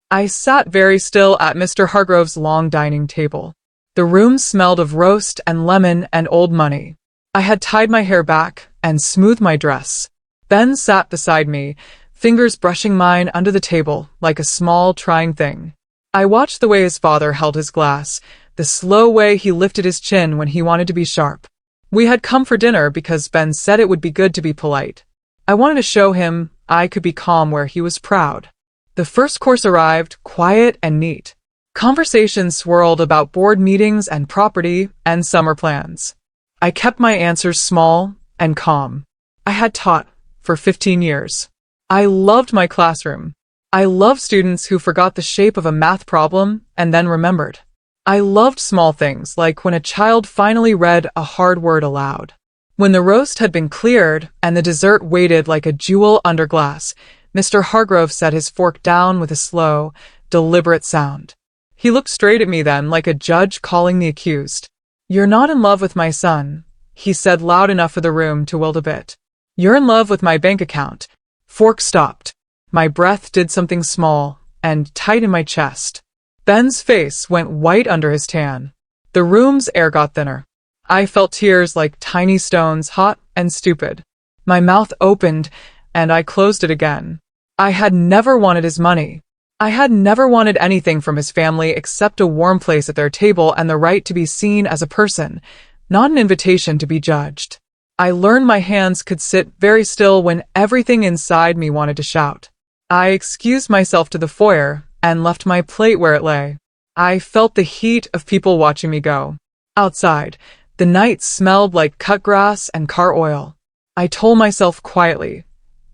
I sat very still at Mr. Hargrove's long dining table. The room smelled of roast and lemon and old money. I had tied my hair back and smoothed my dress. Ben sat beside me, fingers brushing mine under the table like a small, trying thing. I watched the way his father held his glass, the slow way he lifted his chin when he wanted to be sharp. We had come for dinner because Ben said it would be good to be polite. I wanted to show him I could be calm where he was proud. The first course arrived, quiet and neat. Conversation swirled about board meetings and property and summer plans. I kept my answers small and calm. I had taught for 15 years. I loved my classroom. I loved students who forgot the shape of a math problem and then remembered. I loved small things like when a child finally read a hard word aloud. When the roast had been cleared and the dessert waited like a jewel under glass, Mr. Hargrove set his fork down with a slow, deliberate sound. He looked straight at me then like a judge calling the accused. "You're not in love with my son," he said loud enough for the room to wilt a bit. "You're in love with my bank account." Fork stopped. My breath did something small and tight in my chest. Ben's face went white under his tan. The room's air got thinner. I felt tears like tiny stones, hot and stupid. My mouth opened and I closed it again. I had never wanted his money. I had never wanted anything from his family except a warm place at their table and the right to be seen as a person, not an invitation to be judged. I learned my hands could sit very still when everything inside me wanted to shout. I excused myself to the foyer and left my plate where it lay. I felt the heat of people watching me go. Outside, the night smelled like cut grass and car oil. I told myself quietly,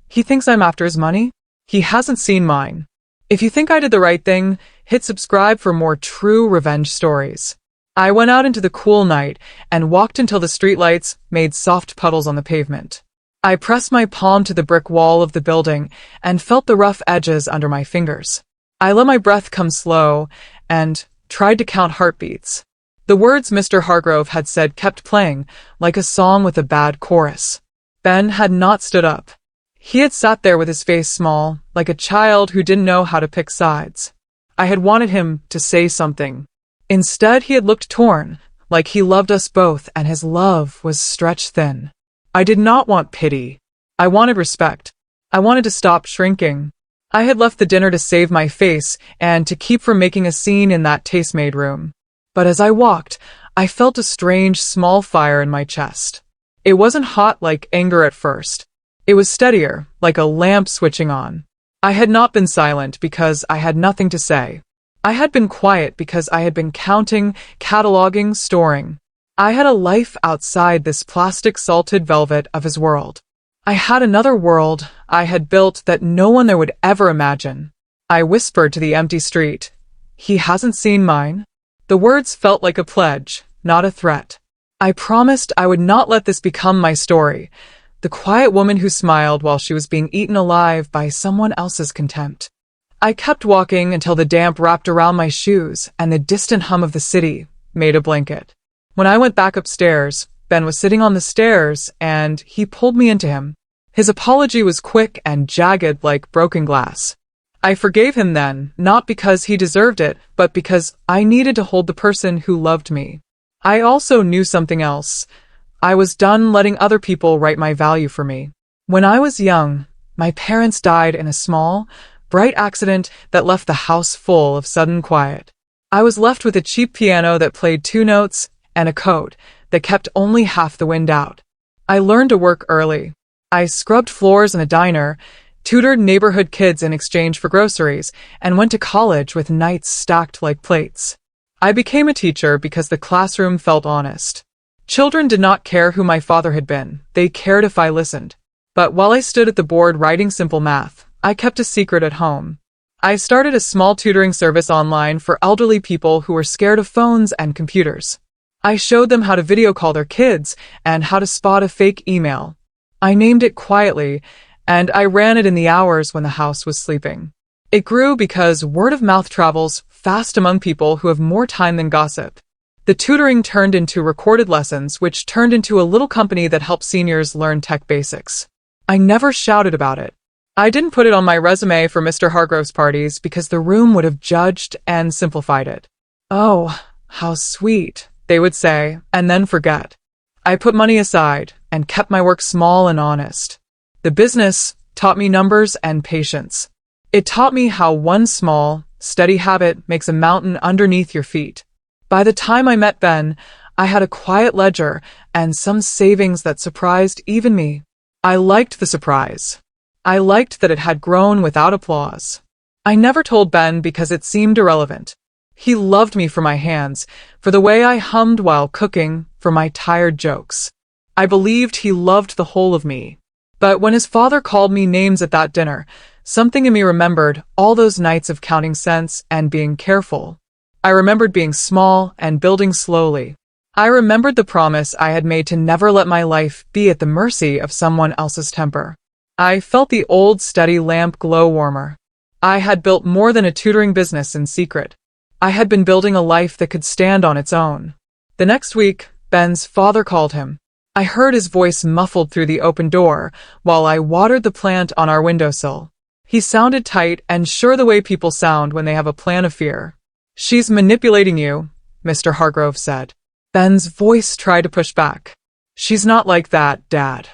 "He thinks I'm after his money? He hasn't seen mine." If you think I did the right thing, hit subscribe for more true revenge stories. I went out into the cool night and walked until the streetlights made soft puddles on the pavement. I pressed my palm to the brick wall of the building and felt the rough edges under my fingers. I let my breath come slow and tried to count heartbeats. The words Mr. Hargrove had said kept playing, like a song with a bad chorus. Ben had not stood up. He had sat there with his face small, like a child who didn't know how to pick sides. I had wanted him to say something. Instead, he had looked torn, like he loved us both and his love was stretched thin. I did not want pity. I wanted respect. I wanted to stop shrinking. I had left the dinner to save my face and to keep from making a scene in that taste-made room. But as I walked, I felt a strange small fire in my chest. It wasn't hot like anger at first. It was steadier, like a lamp switching on. I had not been silent because I had nothing to say. I had been quiet because I had been counting, cataloging, storing. I had a life outside this plastic salted velvet of his world. I had another world I had built that no one there would ever imagine. I whispered to the empty street, "He hasn't seen mine." The words felt like a pledge, not a threat. I promised I would not let this become my story, the quiet woman who smiled while she was being eaten alive by someone else's contempt. I kept walking until the damp wrapped around my shoes and the distant hum of the city made a blanket. When I went back upstairs, Ben was sitting on the stairs and he pulled me into him. His apology was quick and jagged like broken glass. I forgave him then, not because he deserved it, but because I needed to hold the person who loved me. I also knew something else. I was done letting other people write my value for me. When I was young, my parents died in a small, bright accident that left the house full of sudden quiet. I was left with a cheap piano that played 2 notes and a coat that kept only half the wind out. I learned to work early. I scrubbed floors in a diner, tutored neighborhood kids in exchange for groceries, and went to college with nights stacked like plates. I became a teacher because the classroom felt honest. Children did not care who my father had been. They cared if I listened. But while I stood at the board writing simple math, I kept a secret at home. I started a small tutoring service online for elderly people who were scared of phones and computers. I showed them how to video call their kids and how to spot a fake email. I named it Quietly, and I ran it in the hours when the house was sleeping. It grew because word of mouth travels fast among people who have more time than gossip. The tutoring turned into recorded lessons, which turned into a little company that helped seniors learn tech basics. I never shouted about it. I didn't put it on my resume for Mr. Hargrove's parties because the room would have judged and simplified it. Oh, how sweet, they would say, and then forget. I put money aside and kept my work small and honest. The business taught me numbers and patience. It taught me how one small, steady habit makes a mountain underneath your feet. By the time I met Ben, I had a quiet ledger and some savings that surprised even me. I liked the surprise. I liked that it had grown without applause. I never told Ben because it seemed irrelevant. He loved me for my hands, for the way I hummed while cooking, for my tired jokes. I believed he loved the whole of me. But when his father called me names at that dinner, something in me remembered all those nights of counting cents and being careful. I remembered being small and building slowly. I remembered the promise I had made to never let my life be at the mercy of someone else's temper. I felt the old steady lamp glow warmer. I had built more than a tutoring business in secret. I had been building a life that could stand on its own. The next week, Ben's father called him. I heard his voice muffled through the open door while I watered the plant on our windowsill. He sounded tight and sure the way people sound when they have a plan of fear. "She's manipulating you," Mr. Hargrove said. Ben's voice tried to push back. "She's not like that, Dad."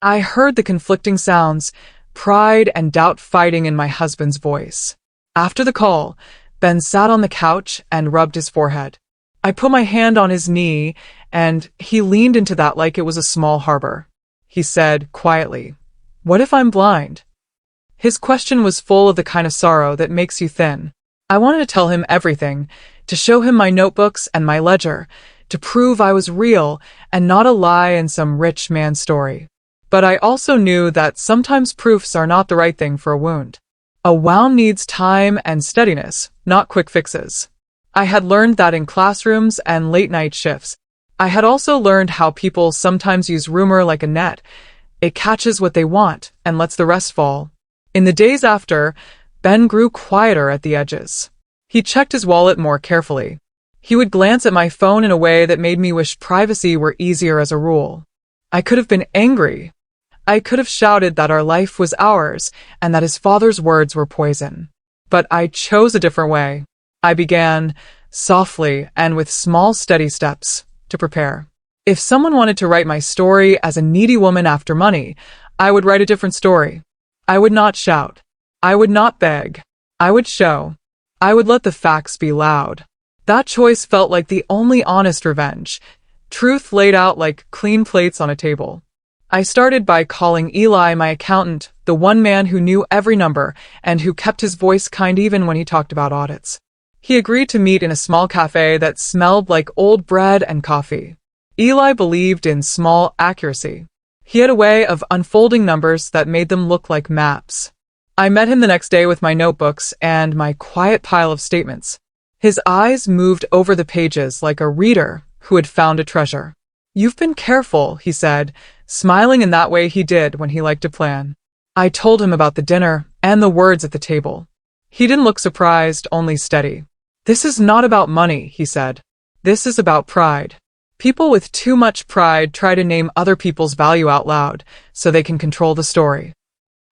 I heard the conflicting sounds, pride and doubt fighting in my husband's voice. After the call, Ben sat on the couch and rubbed his forehead. I put my hand on his knee, and he leaned into that like it was a small harbor. He said quietly, "What if I'm blind?" His question was full of the kind of sorrow that makes you thin. I wanted to tell him everything, to show him my notebooks and my ledger, to prove I was real and not a lie in some rich man's story. But I also knew that sometimes proofs are not the right thing for a wound. A wound needs time and steadiness, not quick fixes. I had learned that in classrooms and late-night shifts. I had also learned how people sometimes use rumor like a net. It catches what they want and lets the rest fall. In the days after, Ben grew quieter at the edges. He checked his wallet more carefully. He would glance at my phone in a way that made me wish privacy were easier as a rule. I could have been angry. I could have shouted that our life was ours and that his father's words were poison. But I chose a different way. I began, softly and with small steady steps, to prepare. If someone wanted to write my story as a needy woman after money, I would write a different story. I would not shout. I would not beg. I would show. I would let the facts be loud. That choice felt like the only honest revenge. Truth laid out like clean plates on a table. I started by calling Eli my accountant, the one man who knew every number and who kept his voice kind even when he talked about audits. He agreed to meet in a small cafe that smelled like old bread and coffee. Eli believed in small accuracy. He had a way of unfolding numbers that made them look like maps. I met him the next day with my notebooks and my quiet pile of statements. His eyes moved over the pages like a reader who had found a treasure. "You've been careful," he said, smiling in that way he did when he liked to plan. I told him about the dinner and the words at the table. He didn't look surprised, only steady. "This is not about money," he said. "This is about pride." People with too much pride try to name other people's value out loud so they can control the story.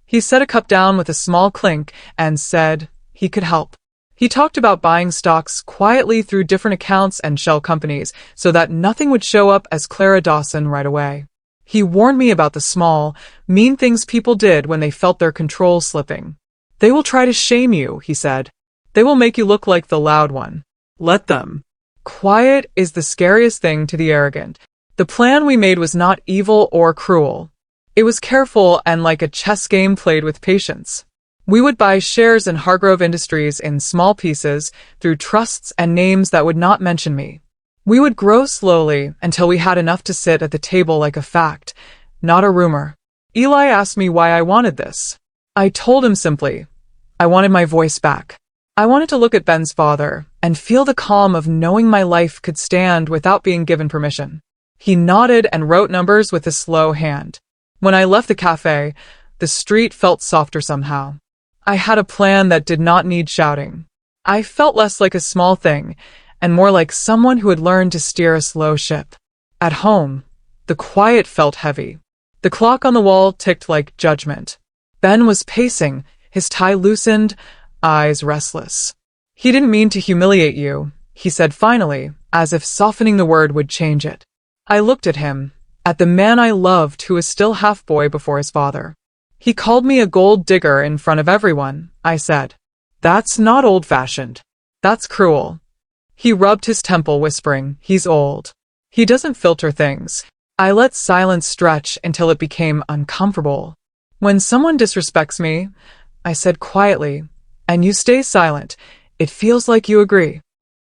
He set a cup down with a small clink and said he could help. He talked about buying stocks quietly through different accounts and shell companies so that nothing would show up as Clara Dawson right away. He warned me about the small, mean things people did when they felt their control slipping. "They will try to shame you," he said. "They will make you look like the loud one. Let them." Quiet is the scariest thing to the arrogant. The plan we made was not evil or cruel. It was careful and like a chess game played with patience. We would buy shares in Hargrove Industries in small pieces through trusts and names that would not mention me. We would grow slowly until we had enough to sit at the table like a fact, not a rumor. Eli asked me why I wanted this. I told him simply, I wanted my voice back. I wanted to look at Ben's father and feel the calm of knowing my life could stand without being given permission. He nodded and wrote numbers with a slow hand. When I left the cafe, the street felt softer somehow. I had a plan that did not need shouting. I felt less like a small thing and more like someone who had learned to steer a slow ship. At home, the quiet felt heavy. The clock on the wall ticked like judgment. Ben was pacing, his tie loosened, eyes restless. He didn't mean to humiliate you, he said finally, as if softening the word would change it. I looked at him, at the man I loved who was still half boy before his father. He called me a gold digger in front of everyone, I said. That's not old-fashioned. That's cruel. He rubbed his temple, whispering, he's old. He doesn't filter things. I let silence stretch until it became uncomfortable. When someone disrespects me, I said quietly, and you stay silent, it feels like you agree.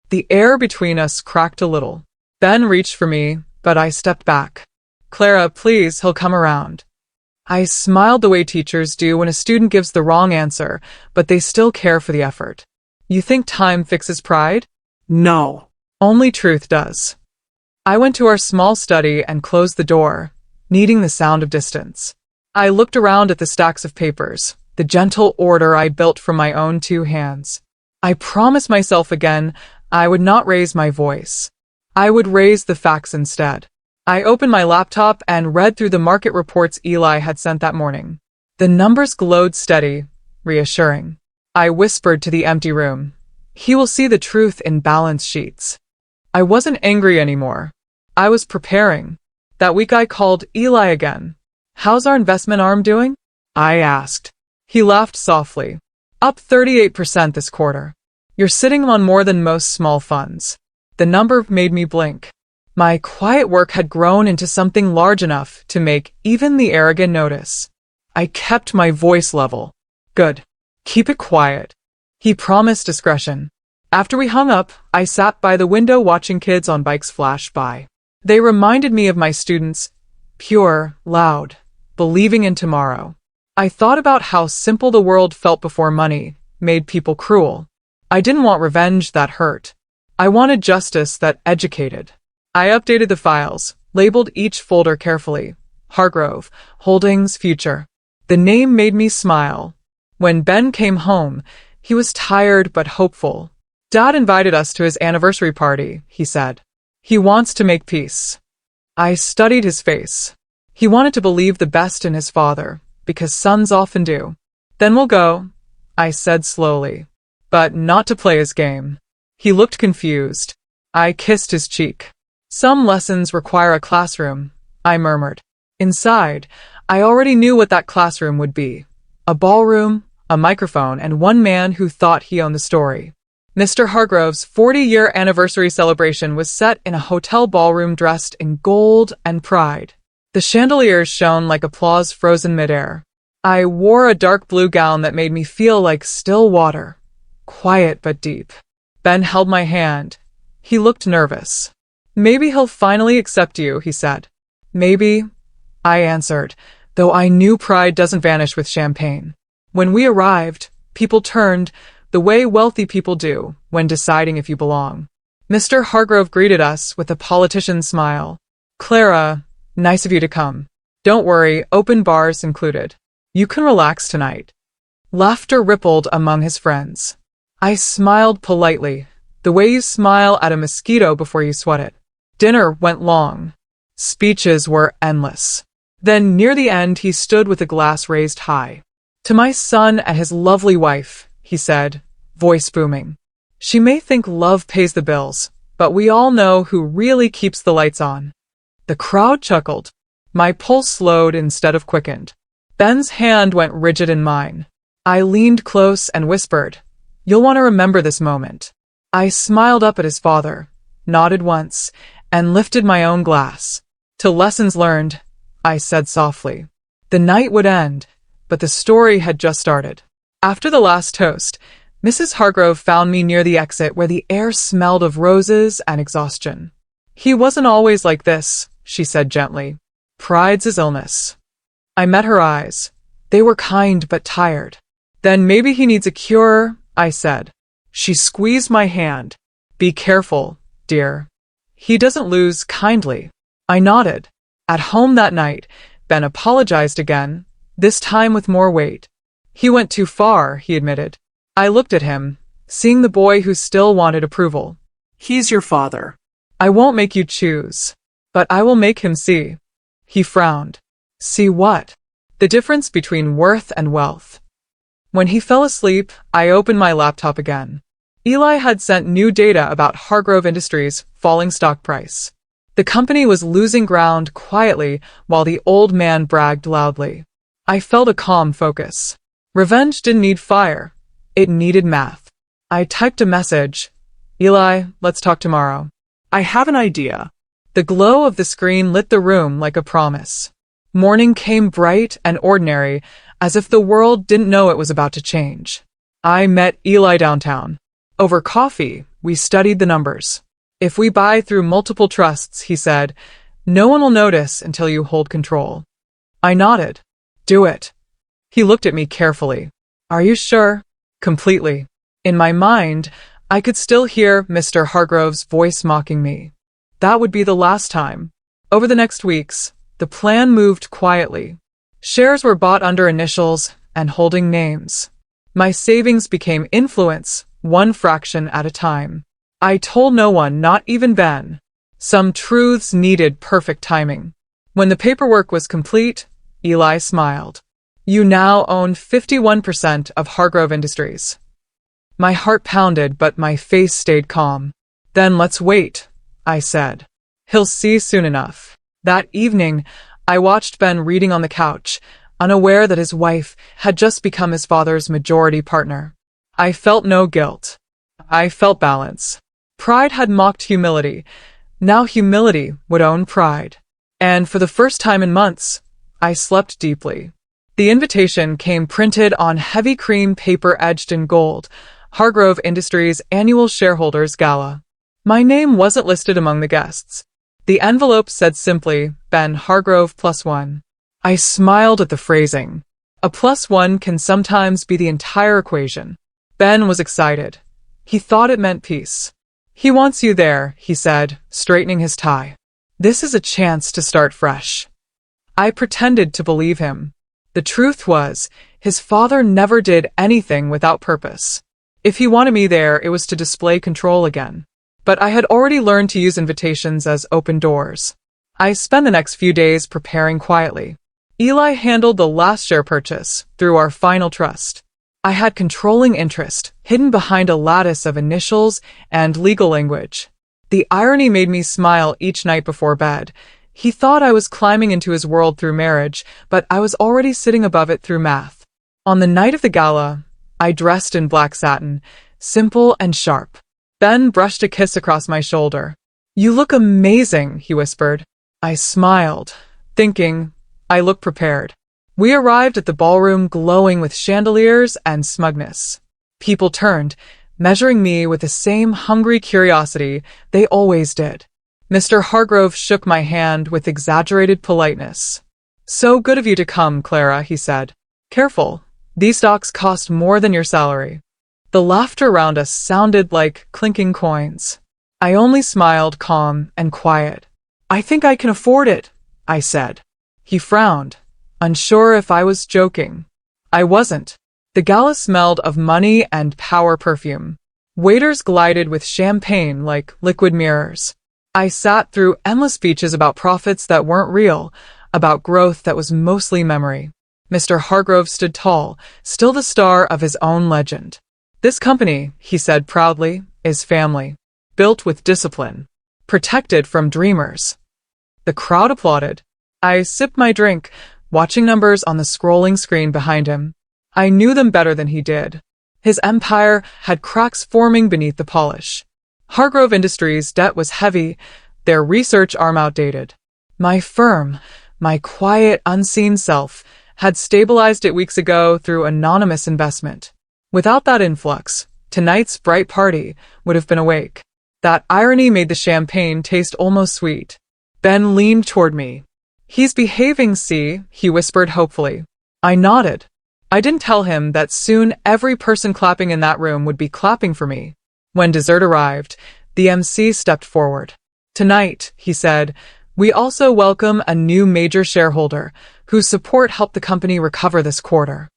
The air between us cracked a little. Ben reached for me, but I stepped back. Clara, please, he'll come around. I smiled the way teachers do when a student gives the wrong answer, but they still care for the effort. You think time fixes pride? No. Only truth does. I went to our small study and closed the door, needing the sound of distance. I looked around at the stacks of papers, the gentle order I built from my own 2 hands. I promised myself again I would not raise my voice. I would raise the facts instead. I opened my laptop and read through the market reports Eli had sent that morning. The numbers glowed steady, reassuring. I whispered to the empty room. He will see the truth in balance sheets. I wasn't angry anymore. I was preparing. That week I called Eli again. How's our investment arm doing? I asked. He laughed softly. Up 38% this quarter. You're sitting on more than most small funds. The number made me blink. My quiet work had grown into something large enough to make even the arrogant notice. I kept my voice level. Good. Keep it quiet. He promised discretion. After we hung up, I sat by the window watching kids on bikes flash by. They reminded me of my students, pure, loud, believing in tomorrow. I thought about how simple the world felt before money made people cruel. I didn't want revenge that hurt. I wanted justice that educated. I updated the files, labeled each folder carefully. Hargrove, Holdings, Future. The name made me smile. When Ben came home, he was tired but hopeful. Dad invited us to his anniversary party, he said. He wants to make peace. I studied his face. He wanted to believe the best in his father, because sons often do. Then we'll go, I said slowly. But not to play his game. He looked confused. I kissed his cheek. Some lessons require a classroom, I murmured. Inside, I already knew what that classroom would be. A ballroom, a microphone, and one man who thought he owned the story. Mr. Hargrove's 40-year anniversary celebration was set in a hotel ballroom dressed in gold and pride. The chandeliers shone like applause frozen midair. I wore a dark blue gown that made me feel like still water, quiet but deep. Ben held my hand. He looked nervous. Maybe he'll finally accept you, he said. Maybe, I answered, though I knew pride doesn't vanish with champagne. When we arrived, people turned, the way wealthy people do when deciding if you belong. Mr. Hargrove greeted us with a politician's smile. Clara, nice of you to come. Don't worry, open bars included. You can relax tonight. Laughter rippled among his friends. I smiled politely, the way you smile at a mosquito before you sweat it. Dinner went long. Speeches were endless. Then, near the end, he stood with a glass raised high. To my son and his lovely wife, he said, voice booming. She may think love pays the bills, but we all know who really keeps the lights on. The crowd chuckled. My pulse slowed instead of quickened. Ben's hand went rigid in mine. I leaned close and whispered, You'll want to remember this moment. I smiled up at his father, nodded once, and lifted my own glass. To lessons learned, I said softly. The night would end, but the story had just started. After the last toast, Mrs. Hargrove found me near the exit where the air smelled of roses and exhaustion. He wasn't always like this, she said gently. Pride's his illness. I met her eyes. They were kind but tired. Then maybe he needs a cure, I said. She squeezed my hand. Be careful, dear. He doesn't lose kindly. I nodded. At home that night, Ben apologized again, this time with more weight. He went too far, he admitted. I looked at him, seeing the boy who still wanted approval. He's your father. I won't make you choose, but I will make him see. He frowned. See what? The difference between worth and wealth. When he fell asleep, I opened my laptop again. Eli had sent new data about Hargrove Industries' falling stock price. The company was losing ground quietly while the old man bragged loudly. I felt a calm focus. Revenge didn't need fire. It needed math. I typed a message. Eli, let's talk tomorrow. I have an idea. The glow of the screen lit the room like a promise. Morning came bright and ordinary, as if the world didn't know it was about to change. I met Eli downtown. Over coffee, we studied the numbers. If we buy through multiple trusts, he said, no one will notice until you hold control. I nodded. Do it. He looked at me carefully. Are you sure? Completely. In my mind, I could still hear Mr. Hargrove's voice mocking me. That would be the last time. Over the next weeks, the plan moved quietly. Shares were bought under initials and holding names. My savings became influence, one fraction at a time. I told no one, not even Ben. Some truths needed perfect timing. When the paperwork was complete, Eli smiled. You now own 51% of Hargrove Industries. My heart pounded, but my face stayed calm. Then let's wait, I said. He'll see soon enough. That evening, I watched Ben reading on the couch, unaware that his wife had just become his father's majority partner. I felt no guilt. I felt balance. Pride had mocked humility. Now humility would own pride. And for the first time in months, I slept deeply. The invitation came printed on heavy cream paper edged in gold. Hargrove Industries Annual Shareholders Gala. My name wasn't listed among the guests. The envelope said simply, Ben Hargrove +1. I smiled at the phrasing. A +1 can sometimes be the entire equation. Ben was excited. He thought it meant peace. He wants you there, he said, straightening his tie. This is a chance to start fresh. I pretended to believe him. The truth was, his father never did anything without purpose. If he wanted me there, it was to display control again. But I had already learned to use invitations as open doors. I spent the next few days preparing quietly. Eli handled the last share purchase through our final trust. I had controlling interest, hidden behind a lattice of initials and legal language. The irony made me smile each night before bed. He thought I was climbing into his world through marriage, but I was already sitting above it through math. On the night of the gala, I dressed in black satin, simple and sharp. Ben brushed a kiss across my shoulder. You look amazing, he whispered. I smiled, thinking I looked prepared. We arrived at the ballroom glowing with chandeliers and smugness. People turned, measuring me with the same hungry curiosity they always did. Mr. Hargrove shook my hand with exaggerated politeness. So good of you to come, Clara, he said. Careful, these stocks cost more than your salary. The laughter around us sounded like clinking coins. I only smiled, calm and quiet. I think I can afford it, I said. He frowned, unsure if I was joking. I wasn't. The gala smelled of money and power perfume. Waiters glided with champagne like liquid mirrors. I sat through endless speeches about profits that weren't real, about growth that was mostly memory. Mr. Hargrove stood tall, still the star of his own legend. This company, he said proudly, is family, built with discipline, protected from dreamers. The crowd applauded. I sipped my drink, watching numbers on the scrolling screen behind him. I knew them better than he did. His empire had cracks forming beneath the polish. Hargrove Industries' debt was heavy, their research arm outdated. My firm, my quiet, unseen self, had stabilized it weeks ago through anonymous investment. Without that influx, tonight's bright party would have been awake. That irony made the champagne taste almost sweet. Ben leaned toward me. He's behaving, see, he whispered hopefully. I nodded. I didn't tell him that soon every person clapping in that room would be clapping for me. When dessert arrived, the MC stepped forward. Tonight, he said, we also welcome a new major shareholder whose support helped the company recover this quarter.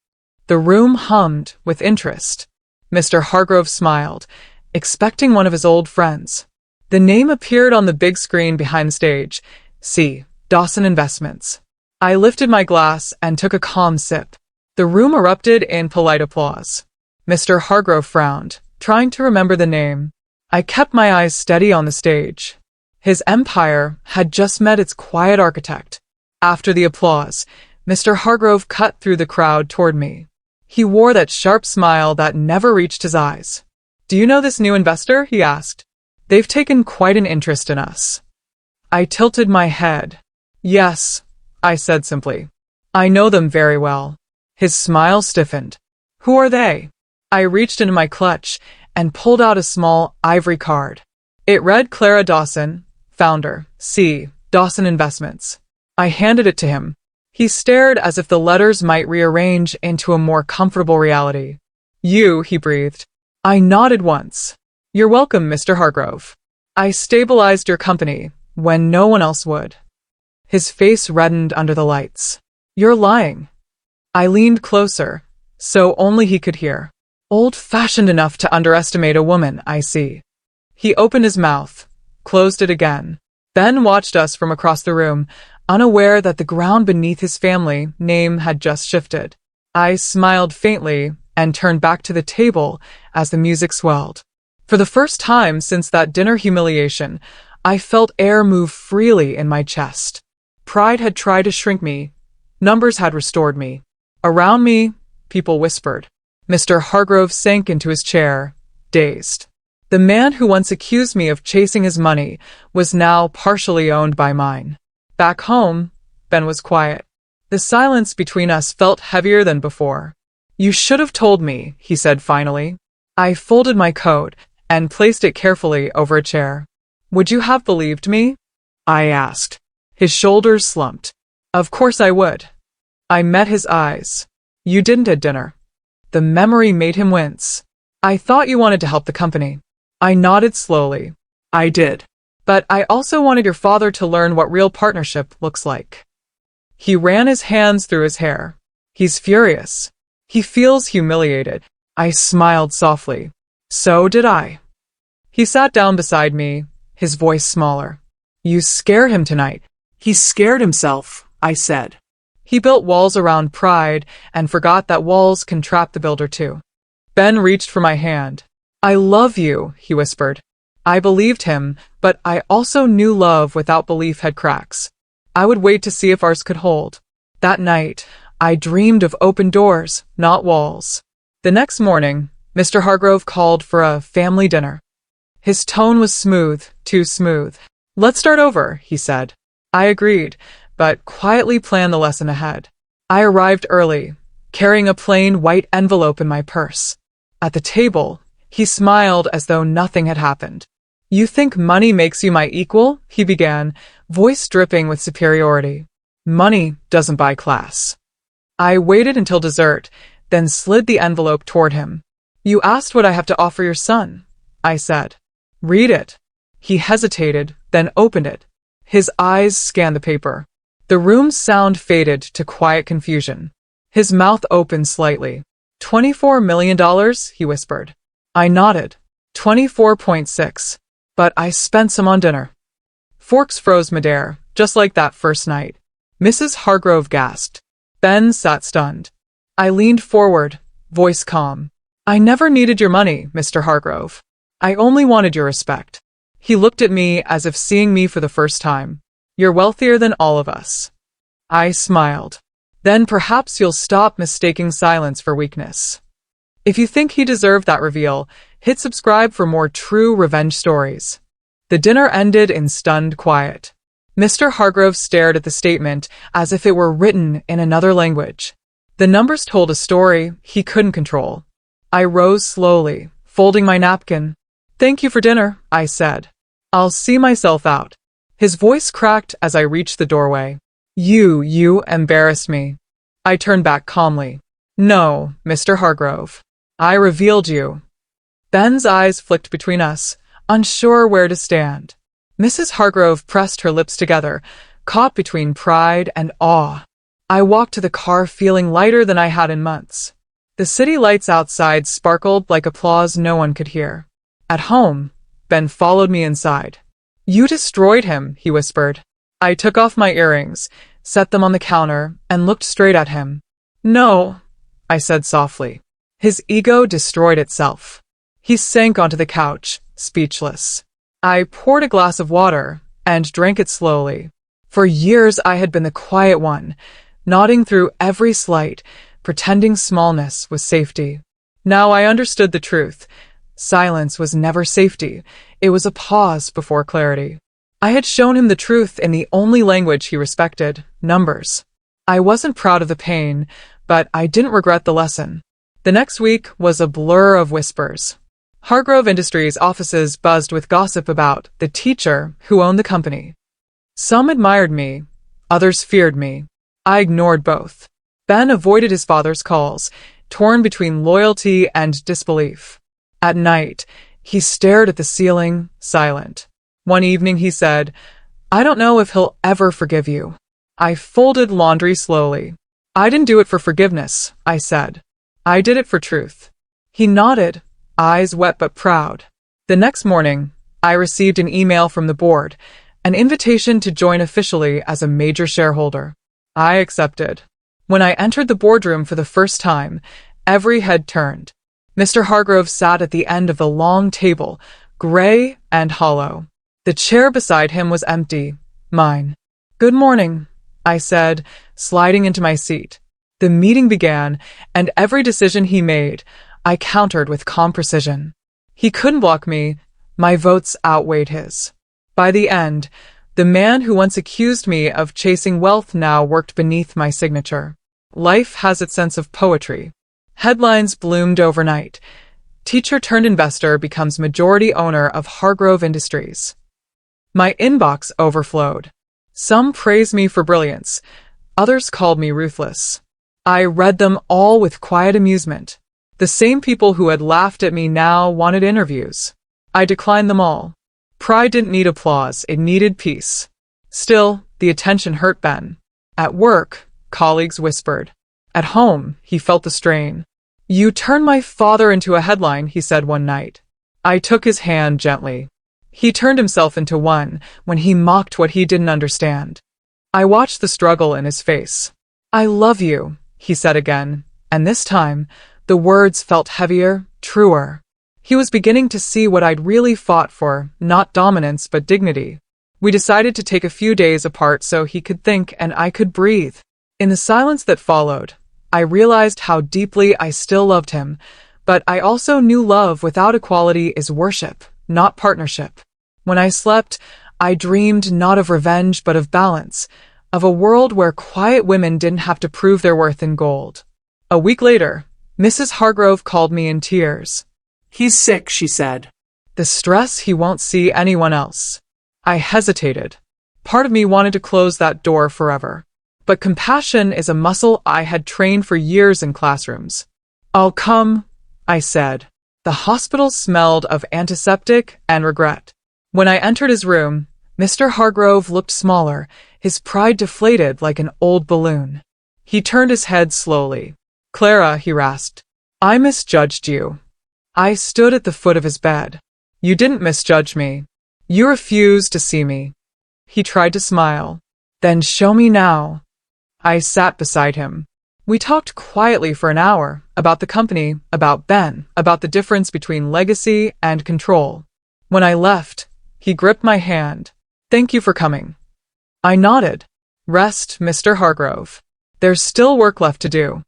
The room hummed with interest. Mr. Hargrove smiled, expecting one of his old friends. The name appeared on the big screen behind the stage. C. Dawson Investments. I lifted my glass and took a calm sip. The room erupted in polite applause. Mr. Hargrove frowned, trying to remember the name. I kept my eyes steady on the stage. His empire had just met its quiet architect. After the applause, Mr. Hargrove cut through the crowd toward me. He wore that sharp smile that never reached his eyes. "Do you know this new investor?" he asked. "They've taken quite an interest in us." I tilted my head. "Yes," I said simply. "I know them very well." His smile stiffened. "Who are they?" I reached into my clutch and pulled out a small ivory card. It read Clara Dawson, founder, C. Dawson Investments. I handed it to him. He stared as if the letters might rearrange into a more comfortable reality. "You," he breathed. I nodded once. "You're welcome, Mr. Hargrove. I stabilized your company when no one else would." His face reddened under the lights. "You're lying." I leaned closer, so only he could hear. "Old-fashioned enough to underestimate a woman, I see." He opened his mouth, closed it again, then watched us from across the room, unaware that the ground beneath his family name had just shifted. I smiled faintly and turned back to the table as the music swelled. For the first time since that dinner humiliation, I felt air move freely in my chest. Pride had tried to shrink me. Numbers had restored me. Around me, people whispered. Mr. Hargrove sank into his chair, dazed. The man who once accused me of chasing his money was now partially owned by mine. Back home, Ben was quiet. The silence between us felt heavier than before. "You should have told me," he said finally. I folded my coat and placed it carefully over a chair. "Would you have believed me?" I asked. His shoulders slumped. "Of course I would." I met his eyes. "You didn't at dinner." The memory made him wince. "I thought you wanted to help the company." I nodded slowly. "I did. But I also wanted your father to learn what real partnership looks like." He ran his hands through his hair. "He's furious. He feels humiliated." I smiled softly. So did I. He sat down beside me, his voice smaller. "You scared him tonight." "He scared himself," I said. He built walls around pride and forgot that walls can trap the builder too. Ben reached for my hand. "I love you," he whispered. I believed him, but I also knew love without belief had cracks. I would wait to see if ours could hold. That night, I dreamed of open doors, not walls. The next morning, Mr. Hargrove called for a family dinner. His tone was smooth, too smooth. "Let's start over," he said. I agreed, but quietly planned the lesson ahead. I arrived early, carrying a plain white envelope in my purse. At the table, he smiled as though nothing had happened. "You think money makes you my equal?" he began, voice dripping with superiority. "Money doesn't buy class." I waited until dessert, then slid the envelope toward him. "You asked what I have to offer your son," I said. "Read it." He hesitated, then opened it. His eyes scanned the paper. The room's sound faded to quiet confusion. His mouth opened slightly. $24 million, he whispered. I nodded. 24.6. But I spent some on dinner. Forks froze midair, just like that first night. Mrs. Hargrove gasped. Ben sat stunned. I leaned forward, voice calm. "I never needed your money, Mr. Hargrove. I only wanted your respect." He looked at me as if seeing me for the first time. "You're wealthier than all of us." I smiled. "Then perhaps you'll stop mistaking silence for weakness." If you think he deserved that reveal, hit subscribe for more true revenge stories. The dinner ended in stunned quiet. Mr. Hargrove stared at the statement as if it were written in another language. The numbers told a story he couldn't control. I rose slowly, folding my napkin. "Thank you for dinner," I said. "I'll see myself out." His voice cracked as I reached the doorway. You embarrassed me." I turned back calmly. "No, Mr. Hargrove. I revealed you." Ben's eyes flicked between us, unsure where to stand. Mrs. Hargrove pressed her lips together, caught between pride and awe. I walked to the car feeling lighter than I had in months. The city lights outside sparkled like applause no one could hear. At home, Ben followed me inside. "You destroyed him," he whispered. I took off my earrings, set them on the counter, and looked straight at him. "No," I said softly. His ego destroyed itself. He sank onto the couch, speechless. I poured a glass of water and drank it slowly. For years I had been the quiet one, nodding through every slight, pretending smallness was safety. Now I understood the truth. Silence was never safety. It was a pause before clarity. I had shown him the truth in the only language he respected, numbers. I wasn't proud of the pain, but I didn't regret the lesson. The next week was a blur of whispers. Hargrove Industries offices buzzed with gossip about the teacher who owned the company. Some admired me, others feared me. I ignored both. Ben avoided his father's calls, torn between loyalty and disbelief. At night, he stared at the ceiling, silent. One evening he said, "I don't know if he'll ever forgive you." I folded laundry slowly. "I didn't do it for forgiveness," I said. "I did it for truth." He nodded, eyes wet but proud. The next morning, I received an email from the board, an invitation to join officially as a major shareholder. I accepted. When I entered the boardroom for the first time, every head turned. Mr. Hargrove sat at the end of the long table, gray and hollow. The chair beside him was empty, mine. "Good morning," I said, sliding into my seat. The meeting began, and every decision he made, I countered with calm precision. He couldn't block me. My votes outweighed his. By the end, the man who once accused me of chasing wealth now worked beneath my signature. Life has its sense of poetry. Headlines bloomed overnight. Teacher turned investor becomes majority owner of Hargrove Industries. My inbox overflowed. Some praised me for brilliance. Others called me ruthless. I read them all with quiet amusement. The same people who had laughed at me now wanted interviews. I declined them all. Pride didn't need applause, it needed peace. Still, the attention hurt Ben. At work, colleagues whispered. At home, he felt the strain. "You turned my father into a headline," he said one night. I took his hand gently. He turned himself into one when he mocked what he didn't understand. I watched the struggle in his face. "I love you," he said again, and this time, the words felt heavier, truer. He was beginning to see what I'd really fought for, not dominance but dignity. We decided to take a few days apart so he could think and I could breathe. In the silence that followed, I realized how deeply I still loved him, but I also knew love without equality is worship, not partnership. When I slept, I dreamed not of revenge but of balance, of a world where quiet women didn't have to prove their worth in gold. A week later, Mrs. Hargrove called me in tears. "He's sick," she said. "The stress he won't see anyone else." I hesitated. Part of me wanted to close that door forever. But compassion is a muscle I had trained for years in classrooms. "I'll come," I said. The hospital smelled of antiseptic and regret. When I entered his room, Mr. Hargrove looked smaller, his pride deflated like an old balloon. He turned his head slowly. "Clara," he rasped, "I misjudged you." I stood at the foot of his bed. "You didn't misjudge me. You refused to see me." He tried to smile. "Then show me now." I sat beside him. We talked quietly for an hour, about the company, about Ben, about the difference between legacy and control. When I left, he gripped my hand. "Thank you for coming." I nodded. "Rest, Mr. Hargrove. There's still work left to do."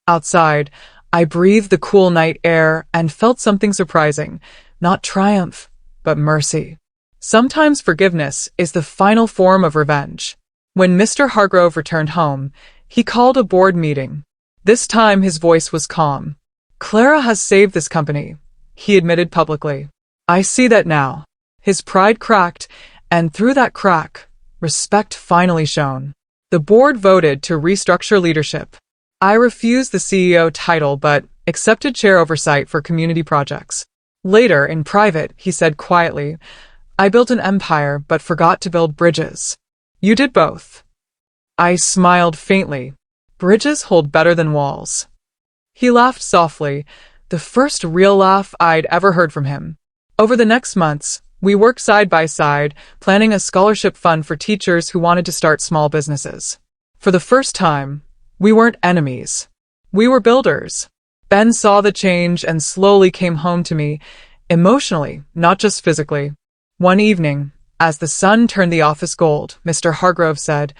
Outside, I breathed the cool night air and felt something surprising, not triumph, but mercy. Sometimes forgiveness is the final form of revenge. When Mr. Hargrove returned home, he called a board meeting. This time his voice was calm. "Clara has saved this company," he admitted publicly. "I see that now." His pride cracked, and through that crack, respect finally shone. The board voted to restructure leadership. I refused the CEO title but accepted chair oversight for community projects. Later, in private, he said quietly, "I built an empire but forgot to build bridges." "You did both." I smiled faintly. Bridges hold better than walls. He laughed softly, the first real laugh I'd ever heard from him. Over the next months, we worked side by side, planning a scholarship fund for teachers who wanted to start small businesses. For the first time, we weren't enemies. We were builders. Ben saw the change and slowly came home to me, emotionally, not just physically. One evening, as the sun turned the office gold, Mr. Hargrove said,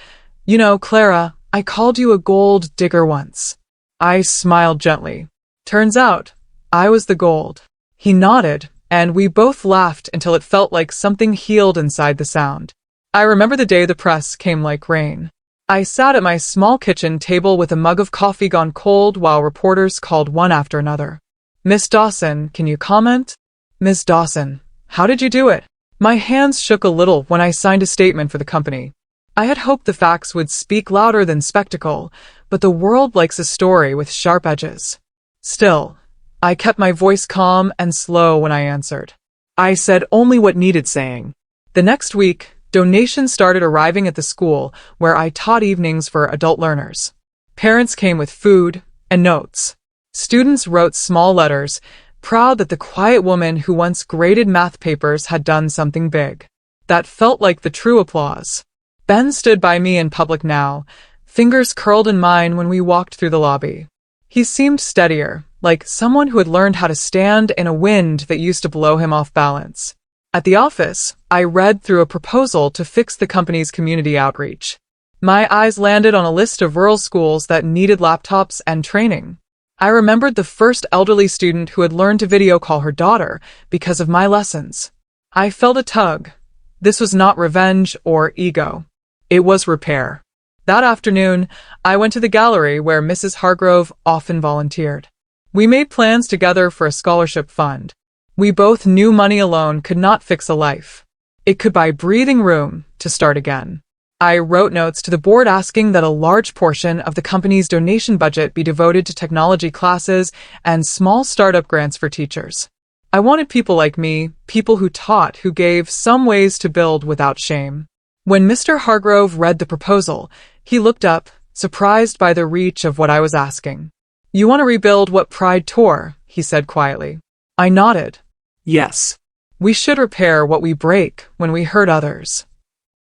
"You know, Clara, I called you a gold digger once." I smiled gently. Turns out, I was the gold. He nodded, and we both laughed until it felt like something healed inside the sound. I remember the day the press came like rain. I sat at my small kitchen table with a mug of coffee gone cold while reporters called one after another. "Miss Dawson, can you comment?" "Miss Dawson, how did you do it?" My hands shook a little when I signed a statement for the company. I had hoped the facts would speak louder than spectacle, but the world likes a story with sharp edges. Still, I kept my voice calm and slow when I answered. I said only what needed saying. The next week, donations started arriving at the school where I taught evenings for adult learners. Parents came with food and notes. Students wrote small letters, proud that the quiet woman who once graded math papers had done something big. That felt like the true applause. Ben stood by me in public now, fingers curled in mine when we walked through the lobby. He seemed steadier, like someone who had learned how to stand in a wind that used to blow him off balance. At the office, I read through a proposal to fix the company's community outreach. My eyes landed on a list of rural schools that needed laptops and training. I remembered the first elderly student who had learned to video call her daughter because of my lessons. I felt a tug. This was not revenge or ego. It was repair. That afternoon, I went to the gallery where Mrs. Hargrove often volunteered. We made plans together for a scholarship fund. We both knew money alone could not fix a life. It could buy breathing room to start again. I wrote notes to the board asking that a large portion of the company's donation budget be devoted to technology classes and small startup grants for teachers. I wanted people like me, people who taught, who gave, some ways to build without shame. When Mr. Hargrove read the proposal, he looked up, surprised by the reach of what I was asking. "You want to rebuild what Pride tore," he said quietly. I nodded. "Yes. We should repair what we break when we hurt others."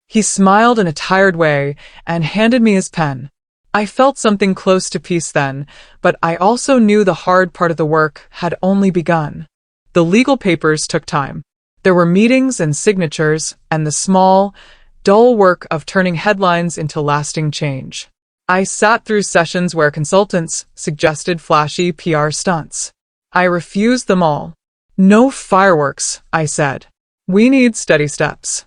He smiled in a tired way and handed me his pen. I felt something close to peace then, but I also knew the hard part of the work had only begun. The legal papers took time. There were meetings and signatures, and the small, dull work of turning headlines into lasting change. I sat through sessions where consultants suggested flashy PR stunts. I refused them all. "No fireworks," I said. "We need steady steps."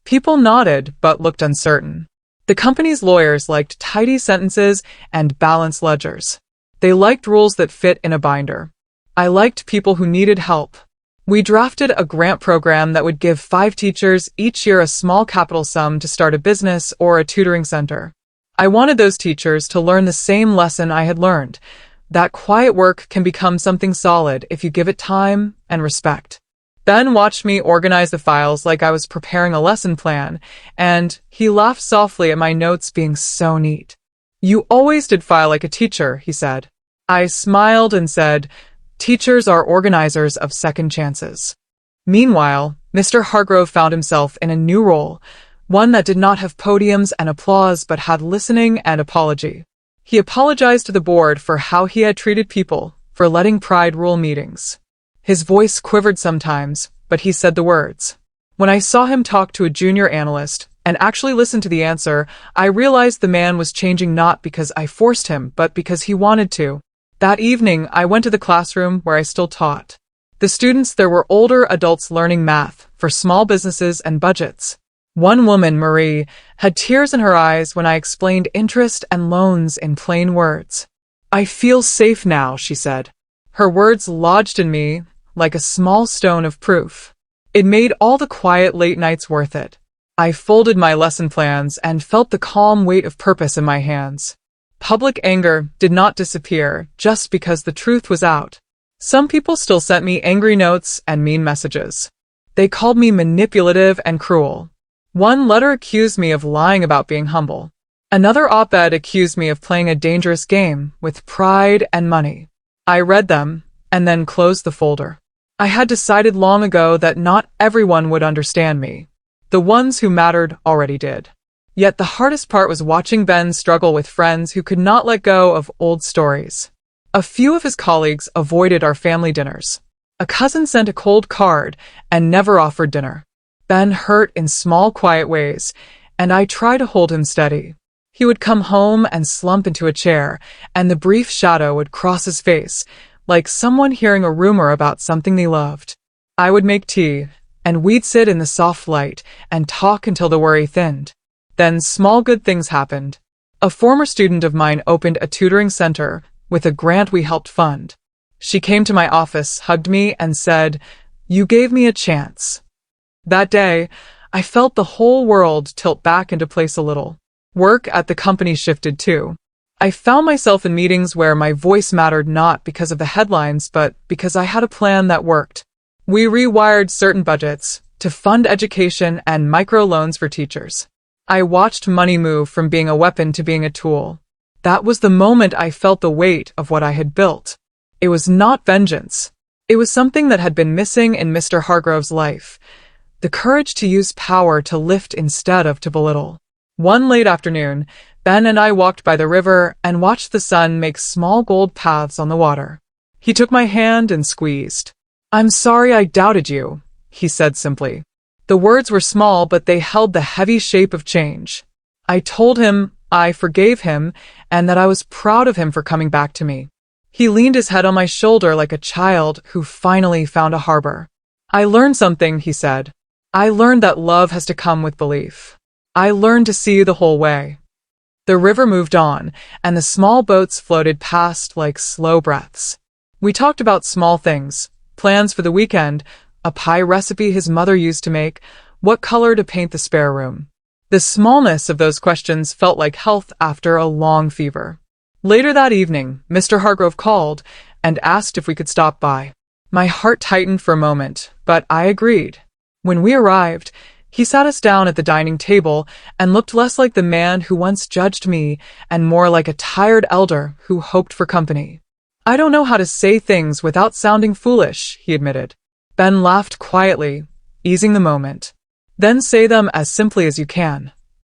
People nodded but looked uncertain. The company's lawyers liked tidy sentences and balanced ledgers. They liked rules that fit in a binder. I liked people who needed help. We drafted a grant program that would give 5 teachers each year a small capital sum to start a business or a tutoring center. I wanted those teachers to learn the same lesson I had learned, that quiet work can become something solid if you give it time and respect. Ben watched me organize the files like I was preparing a lesson plan, and he laughed softly at my notes being so neat. "You always did file like a teacher," he said. I smiled and said, "Teachers are organizers of second chances." Meanwhile, Mr. Hargrove found himself in a new role, one that did not have podiums and applause but had listening and apology. He apologized to the board for how he had treated people, for letting Pride rule meetings. His voice quivered sometimes, but he said the words. When I saw him talk to a junior analyst and actually listen to the answer, I realized the man was changing not because I forced him, but because he wanted to. That evening, I went to the classroom where I still taught. The students there were older adults learning math for small businesses and budgets. One woman, Marie, had tears in her eyes when I explained interest and loans in plain words. "I feel safe now," she said. Her words lodged in me like a small stone of proof. It made all the quiet late nights worth it. I folded my lesson plans and felt the calm weight of purpose in my hands. Public anger did not disappear just because the truth was out. Some people still sent me angry notes and mean messages. They called me manipulative and cruel. One letter accused me of lying about being humble. Another op-ed accused me of playing a dangerous game with pride and money. I read them and then closed the folder. I had decided long ago that not everyone would understand me. The ones who mattered already did. Yet the hardest part was watching Ben struggle with friends who could not let go of old stories. A few of his colleagues avoided our family dinners. A cousin sent a cold card and never offered dinner. Ben hurt in small, quiet ways, and I tried to hold him steady. He would come home and slump into a chair, and the brief shadow would cross his face, like someone hearing a rumor about something they loved. I would make tea, and we'd sit in the soft light and talk until the worry thinned. Then small good things happened. A former student of mine opened a tutoring center with a grant we helped fund. She came to my office, hugged me, and said, "You gave me a chance." That day, I felt the whole world tilt back into place a little. Work at the company shifted too. I found myself in meetings where my voice mattered not because of the headlines, but because I had a plan that worked. We rewired certain budgets to fund education and microloans for teachers. I watched money move from being a weapon to being a tool. That was the moment I felt the weight of what I had built. It was not vengeance. It was something that had been missing in Mr. Hargrove's life. The courage to use power to lift instead of to belittle. One late afternoon, Ben and I walked by the river and watched the sun make small gold paths on the water. He took my hand and squeezed. "I'm sorry I doubted you," he said simply. The words were small, but they held the heavy shape of change. I told him I forgave him and that I was proud of him for coming back to me. He leaned his head on my shoulder like a child who finally found a harbor. "I learned something," he said. "I learned that love has to come with belief. I learned to see the whole way." The river moved on, and the small boats floated past like slow breaths. We talked about small things, plans for the weekend, a pie recipe his mother used to make, what color to paint the spare room. The smallness of those questions felt like health after a long fever. Later that evening, Mr. Hargrove called and asked if we could stop by. My heart tightened for a moment, but I agreed. When we arrived, he sat us down at the dining table and looked less like the man who once judged me and more like a tired elder who hoped for company. "I don't know how to say things without sounding foolish," he admitted. Ben laughed quietly, easing the moment. "Then say them as simply as you can."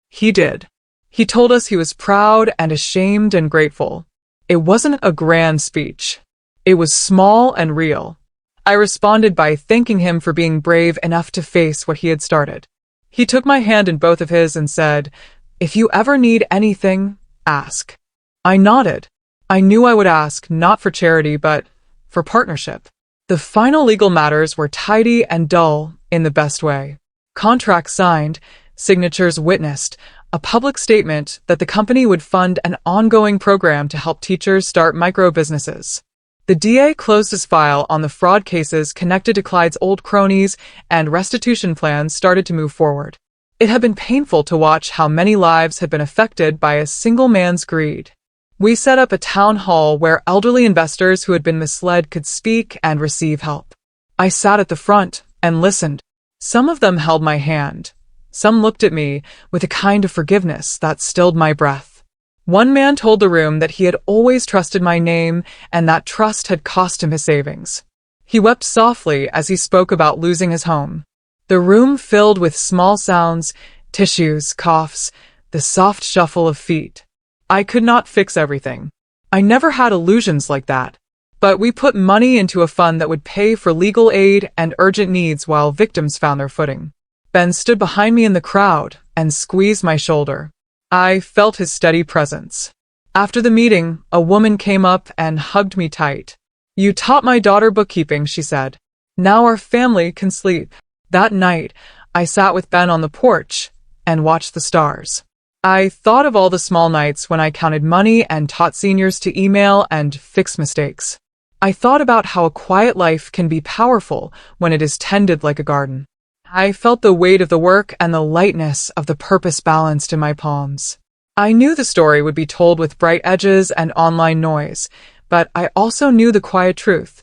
He did. He told us he was proud and ashamed and grateful. It wasn't a grand speech. It was small and real. I responded by thanking him for being brave enough to face what he had started. He took my hand in both of his and said, "If you ever need anything, ask." I nodded. I knew I would ask, not for charity, but for partnership. The final legal matters were tidy and dull in the best way. Contracts signed, signatures witnessed, a public statement that the company would fund an ongoing program to help teachers start micro-businesses. The DA closed his file on the fraud cases connected to Clyde's old cronies, and restitution plans started to move forward. It had been painful to watch how many lives had been affected by a single man's greed. We set up a town hall where elderly investors who had been misled could speak and receive help. I sat at the front and listened. Some of them held my hand. Some looked at me with a kind of forgiveness that stilled my breath. One man told the room that he had always trusted my name and that trust had cost him his savings. He wept softly as he spoke about losing his home. The room filled with small sounds, tissues, coughs, the soft shuffle of feet. I could not fix everything. I never had illusions like that. But we put money into a fund that would pay for legal aid and urgent needs while victims found their footing. Ben stood behind me in the crowd and squeezed my shoulder. I felt his steady presence. After the meeting, a woman came up and hugged me tight. "You taught my daughter bookkeeping," she said. "Now our family can sleep." That night, I sat with Ben on the porch and watched the stars. I thought of all the small nights when I counted money and taught seniors to email and fix mistakes. I thought about how a quiet life can be powerful when it is tended like a garden. I felt the weight of the work and the lightness of the purpose balanced in my palms. I knew the story would be told with bright edges and online noise, but I also knew the quiet truth.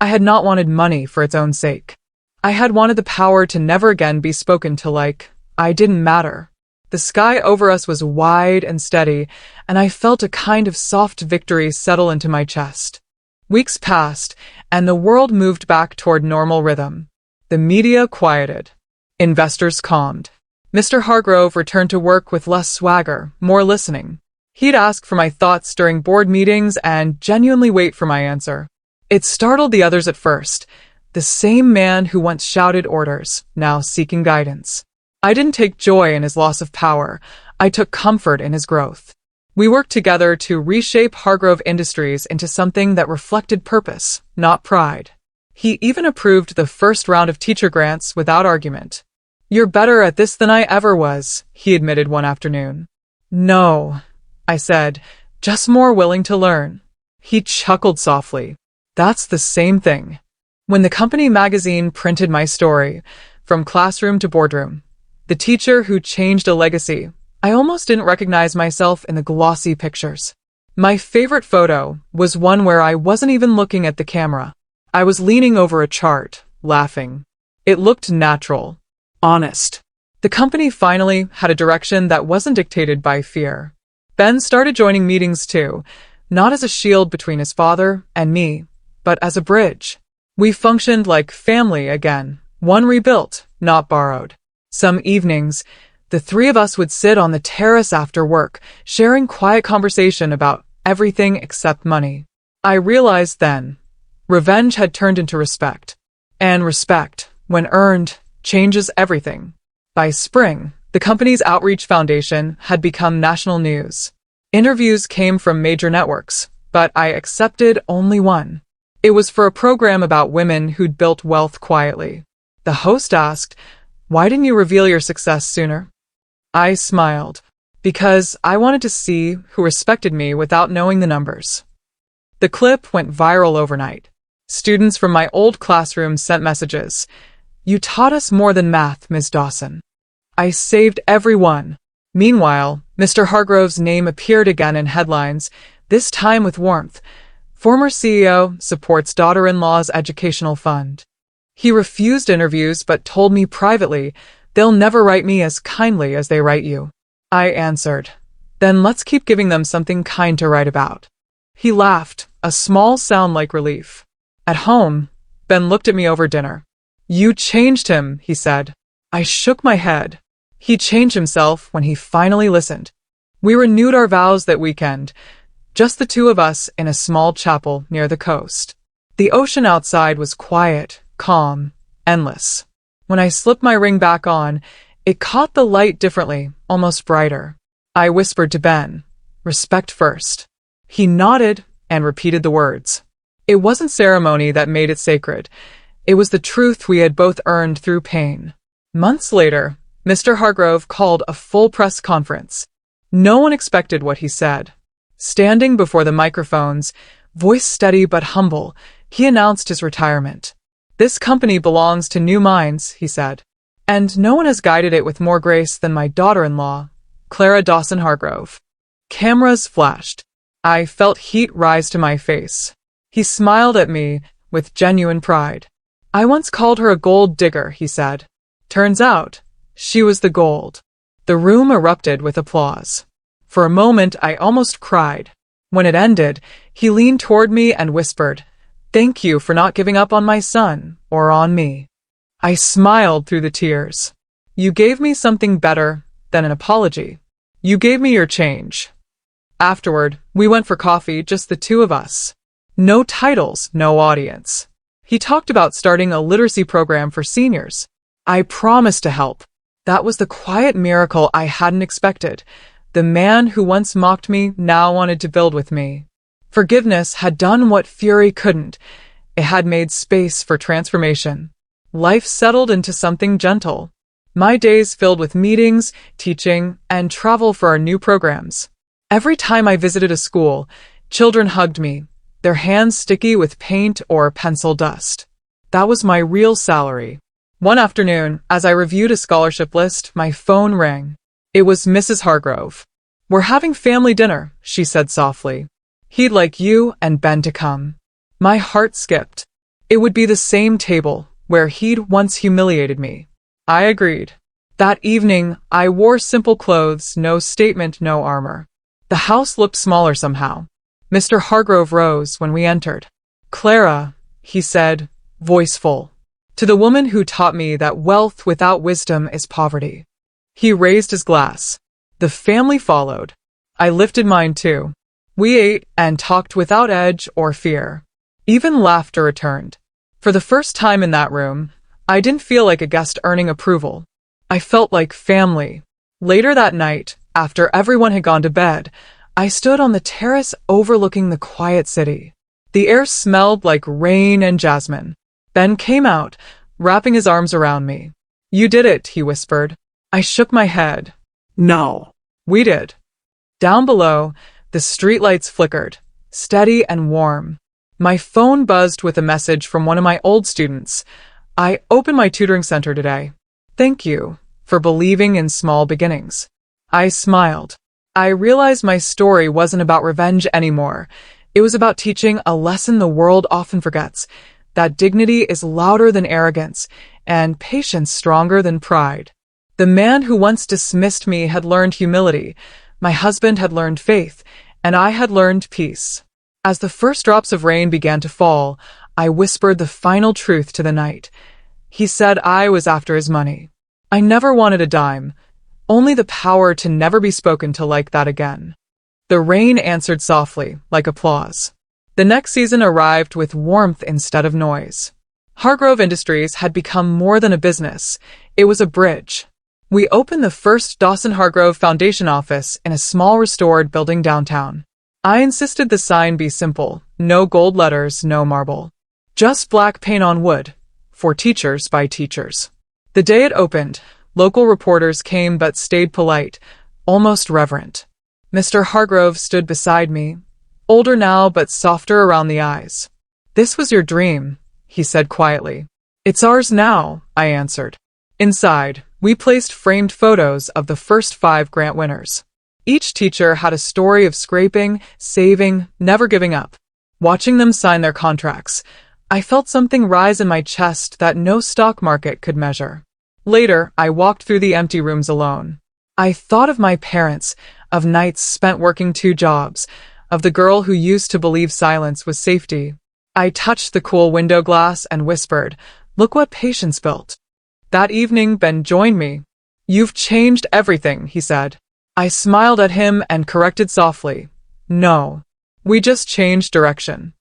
I had not wanted money for its own sake. I had wanted the power to never again be spoken to like I didn't matter. The sky over us was wide and steady, and I felt a kind of soft victory settle into my chest. Weeks passed, and the world moved back toward normal rhythm. The media quieted. Investors calmed. Mr. Hargrove returned to work with less swagger, more listening. He'd ask for my thoughts during board meetings and genuinely wait for my answer. It startled the others at first. The same man who once shouted orders, now seeking guidance. I didn't take joy in his loss of power. I took comfort in his growth. We worked together to reshape Hargrove Industries into something that reflected purpose, not pride. He even approved the first round of teacher grants without argument. "You're better at this than I ever was," he admitted one afternoon. "No," I said, "just more willing to learn." He chuckled softly. "That's the same thing." When the company magazine printed my story, from classroom to boardroom, the teacher who changed a legacy, I almost didn't recognize myself in the glossy pictures. My favorite photo was one where I wasn't even looking at the camera. I was leaning over a chart, laughing. It looked natural, honest. The company finally had a direction that wasn't dictated by fear. Ben started joining meetings too, not as a shield between his father and me, but as a bridge. We functioned like family again, one rebuilt, not borrowed. Some evenings, the three of us would sit on the terrace after work, sharing quiet conversation about everything except money. I realized then, revenge had turned into respect. And respect, when earned, changes everything. By spring, the company's outreach foundation had become national news. Interviews came from major networks, but I accepted only one. It was for a program about women who'd built wealth quietly. The host asked, "Why didn't you reveal your success sooner?" I smiled, because I wanted to see who respected me without knowing the numbers. The clip went viral overnight. Students from my old classroom sent messages. "You taught us more than math, Ms. Dawson." I saved every one. Meanwhile, Mr. Hargrove's name appeared again in headlines, this time with warmth. Former CEO supports daughter-in-law's educational fund. He refused interviews but told me privately, "They'll never write me as kindly as they write you." I answered, "Then let's keep giving them something kind to write about." He laughed, a small sound like relief. At home, Ben looked at me over dinner. "You changed him," he said. I shook my head. He changed himself when he finally listened. We renewed our vows that weekend, just the two of us in a small chapel near the coast. The ocean outside was quiet, calm, endless. When I slipped my ring back on, it caught the light differently, almost brighter. I whispered to Ben, "Respect first." He nodded and repeated the words. It wasn't ceremony that made it sacred. It was the truth we had both earned through pain. Months later, Mr. Hargrove called a full press conference. No one expected what he said. Standing before the microphones, voice steady but humble, he announced his retirement. "This company belongs to new minds," he said. "And no one has guided it with more grace than my daughter-in-law, Clara Dawson Hargrove." Cameras flashed. I felt heat rise to my face. He smiled at me with genuine pride. "I once called her a gold digger," he said. "Turns out, she was the gold." The room erupted with applause. For a moment, I almost cried. When it ended, he leaned toward me and whispered, "Thank you for not giving up on my son, or on me." I smiled through the tears. "You gave me something better than an apology. You gave me your change." Afterward, we went for coffee, just the two of us. No titles, no audience. He talked about starting a literacy program for seniors. I promised to help. That was the quiet miracle I hadn't expected. The man who once mocked me now wanted to build with me. Forgiveness had done what fury couldn't. It had made space for transformation. Life settled into something gentle. My days filled with meetings, teaching, and travel for our new programs. Every time I visited a school, children hugged me, their hands sticky with paint or pencil dust. That was my real salary. One afternoon, as I reviewed a scholarship list, my phone rang. It was Mrs. Hargrove. "We're having family dinner," she said softly. "He'd like you and Ben to come." My heart skipped. It would be the same table where he'd once humiliated me. I agreed. That evening, I wore simple clothes, no statement, no armor. The house looked smaller somehow. Mr. Hargrove rose when we entered. "Clara," he said, voice full, "to the woman who taught me that wealth without wisdom is poverty." He raised his glass. The family followed. I lifted mine too. We ate and talked without edge or fear. Even laughter returned. For the first time in that room, I didn't feel like a guest earning approval. I felt like family. Later that night, after everyone had gone to bed, I stood on the terrace overlooking the quiet city. The air smelled like rain and jasmine. Ben came out, wrapping his arms around me. "You did it," he whispered. I shook my head. "No." "We did." Down below, the streetlights flickered, steady and warm. My phone buzzed with a message from one of my old students. "I opened my tutoring center today. Thank you for believing in small beginnings." I smiled. I realized my story wasn't about revenge anymore. It was about teaching a lesson the world often forgets, that dignity is louder than arrogance, and patience stronger than pride. The man who once dismissed me had learned humility, my husband had learned faith, and I had learned peace. As the first drops of rain began to fall, I whispered the final truth to the night. He said I was after his money. I never wanted a dime, only the power to never be spoken to like that again. The rain answered softly, like applause. The next season arrived with warmth instead of noise. Hargrove Industries had become more than a business. It was a bridge. We opened the first Dawson Hargrove Foundation office in a small restored building downtown. I insisted the sign be simple, no gold letters, no marble. Just black paint on wood, for teachers by teachers. The day it opened, local reporters came but stayed polite, almost reverent. Mr. Hargrove stood beside me, older now but softer around the eyes. "This was your dream," he said quietly. "It's ours now," I answered. Inside, we placed framed photos of the first 5 grant winners. Each teacher had a story of scraping, saving, never giving up. Watching them sign their contracts, I felt something rise in my chest that no stock market could measure. Later, I walked through the empty rooms alone. I thought of my parents, of nights spent working 2 jobs, of the girl who used to believe silence was safety. I touched the cool window glass and whispered, "Look what patience built." That evening, Ben joined me. "You've changed everything," he said. I smiled at him and corrected softly, "No, we just changed direction."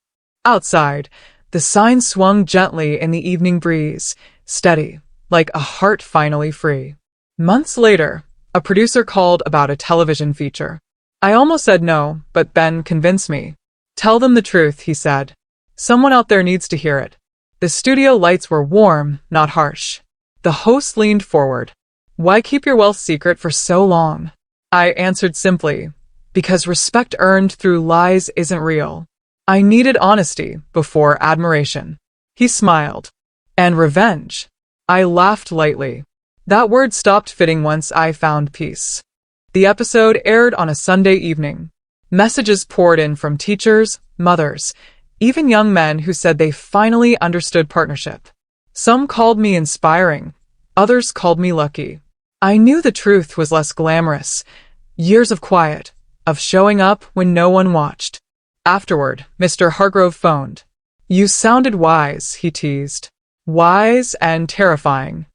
Outside, the sign swung gently in the evening breeze, steady, like a heart finally free. Months later, a producer called about a television feature. I almost said no, but Ben convinced me. "Tell them the truth," he said. "Someone out there needs to hear it." The studio lights were warm, not harsh. The host leaned forward. "Why keep your wealth secret for so long?" I answered simply, "Because respect earned through lies isn't real." I needed honesty before admiration. He smiled. "And revenge?" I laughed lightly. That word stopped fitting once I found peace. The episode aired on a Sunday evening. Messages poured in from teachers, mothers, even young men who said they finally understood partnership. Some called me inspiring, others called me lucky. I knew the truth was less glamorous. Years of quiet, of showing up when no one watched. Afterward, Mr. Hargrove phoned. "You sounded wise," he teased. "Wise and terrifying."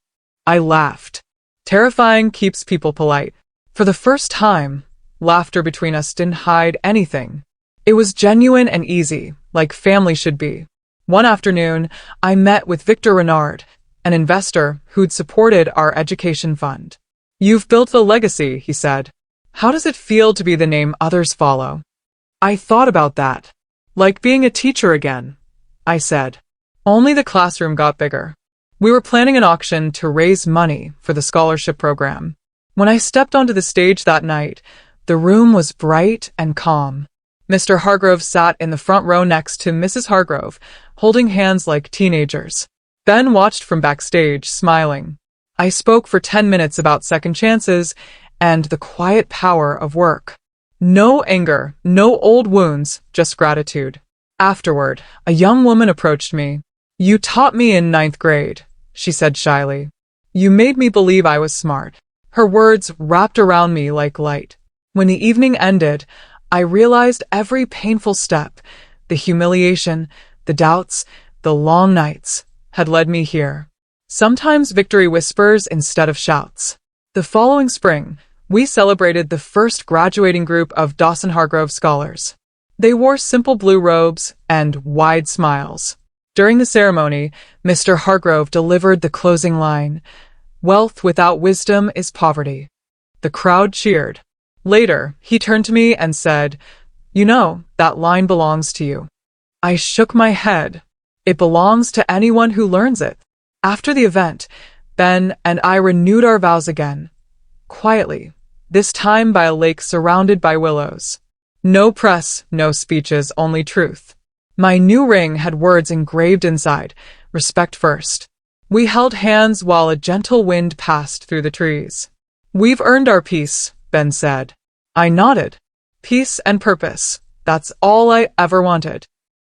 I laughed. Terrifying keeps people polite. For the first time, laughter between us didn't hide anything. It was genuine and easy, like family should be. One afternoon, I met with Victor Renard, an investor who'd supported our education fund. "You've built a legacy," he said. "How does it feel to be the name others follow?" I thought about that. "Like being a teacher again," I said. Only the classroom got bigger. We were planning an auction to raise money for the scholarship program. When I stepped onto the stage that night, the room was bright and calm. Mr. Hargrove sat in the front row next to Mrs. Hargrove, holding hands like teenagers. Ben watched from backstage, smiling. I spoke for 10 minutes about second chances and the quiet power of work. No anger, no old wounds, just gratitude. Afterward, a young woman approached me. "You taught me in 9th grade," she said shyly. "You made me believe I was smart." Her words wrapped around me like light. When the evening ended, I realized every painful step, the humiliation, the doubts, the long nights, had led me here. Sometimes victory whispers instead of shouts. The following spring, we celebrated the first graduating group of Dawson Hargrove scholars. They wore simple blue robes and wide smiles. During the ceremony, Mr. Hargrove delivered the closing line, "Wealth without wisdom is poverty." The crowd cheered. Later, he turned to me and said, "You know, that line belongs to you." I shook my head. It belongs to anyone who learns it. After the event, Ben and I renewed our vows again. Quietly, this time by a lake surrounded by willows. No press, no speeches, only truth. My new ring had words engraved inside, "Respect first." We held hands while a gentle wind passed through the trees. "We've earned our peace," Ben said. I nodded. Peace and purpose. That's all I ever wanted.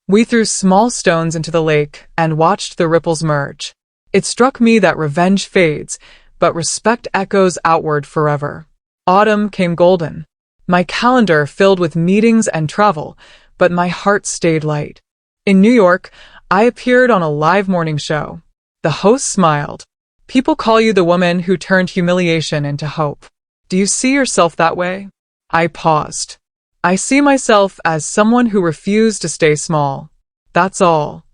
We threw small stones into the lake and watched the ripples merge. It struck me that revenge fades, but respect echoes outward forever. Autumn came golden. My calendar filled with meetings and travel, but my heart stayed light. In New York, I appeared on a live morning show. The host smiled. "People call you the woman who turned humiliation into hope. Do you see yourself that way?" I paused. "I see myself as someone who refused to stay small. That's all."